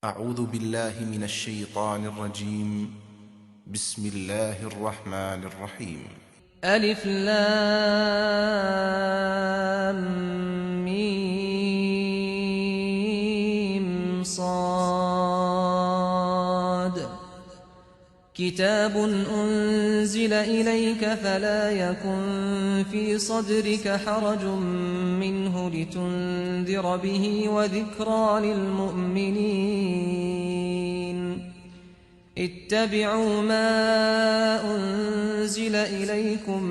اعوذ باللہ من الشیطان الرجیم بسم اللہ الرحمن الرحیم الف لام میم صاد کتاب انزل الیک فلا یکن فی صدرک حرج منه لتنذر به وذکرى للمؤمنین اتبعوا ما انزل الیکم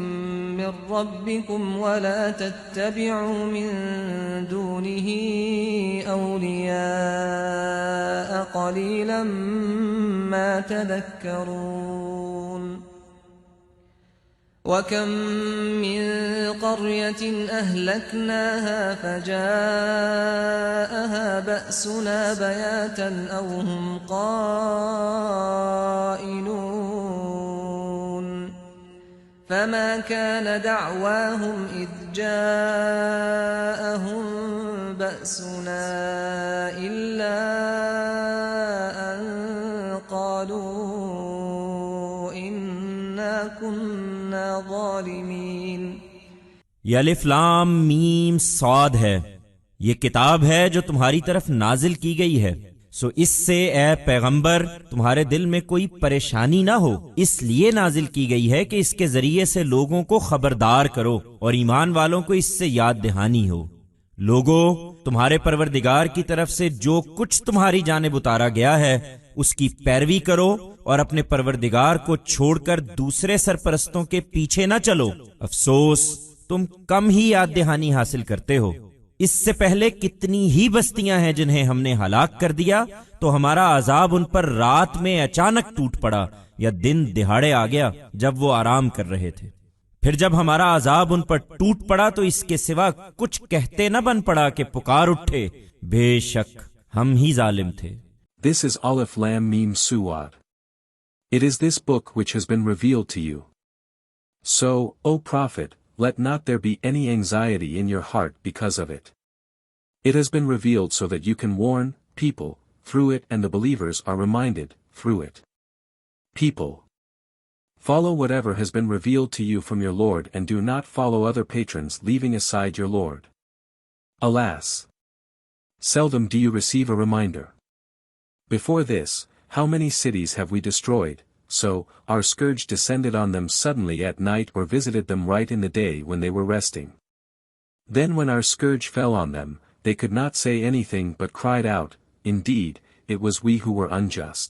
من ربکم ولا تتبعوا من دونه اولیاء قلیلا ما تذکرون وَكَمْ مِنْ قَرْيَةٍ أَهْلَكْنَاهَا فَجَاءَهَا بَأْسُنَا بَيَاتًا أَوْ هُمْ قَائِلُونَ فَمَا كَانَ دَعْوَاهُمْ إِذْ جَاءَهُمْ بَأْسُنَا إِلَّا أَنْ قَالُوا إِنَّا كُنَّا ظالمین۔ یہ الف لام میم صاد ہے، یہ کتاب ہے جو تمہاری طرف نازل کی گئی ہے، سو اس سے اے پیغمبر تمہارے دل میں کوئی پریشانی نہ ہو، اس لیے نازل کی گئی ہے کہ اس کے ذریعے سے لوگوں کو خبردار کرو اور ایمان والوں کو اس سے یاد دہانی ہو۔ لوگو، تمہارے پروردگار کی طرف سے جو کچھ تمہاری جانب اتارا گیا ہے اس کی پیروی کرو اور اپنے پروردگار کو چھوڑ کر دوسرے سرپرستوں کے پیچھے نہ چلو۔ افسوس، تم کم ہی یاد دہانی حاصل کرتے ہو۔ اس سے پہلے کتنی ہی بستیاں ہیں جنہیں ہم نے ہلاک کر دیا تو ہمارا عذاب ان پر رات میں اچانک ٹوٹ پڑا یا دن دہاڑے آ گیا جب وہ آرام کر رہے تھے۔ پھر جب ہمارا عذاب ان پر ٹوٹ پڑا تو اس کے سوا کچھ کہتے نہ بن پڑا کہ پکار اٹھے، بے شک ہم ہی ظالم تھے۔ This is Alif Lam Mim Suwad. It is this book which has been revealed to you. So, O Prophet, let not there be any anxiety in your heart because of it. It has been revealed so that you can warn people through it, and the believers are reminded through it. People, follow whatever has been revealed to you from your Lord, and do not follow other patrons leaving aside your Lord. Alas! Seldom do you receive a reminder. Before this, how many cities have we destroyed? So, our scourge descended on them suddenly at night or visited them right in the day when they were resting. Then when our scourge fell on them, they could not say anything but cried out, "Indeed, it was we who were unjust."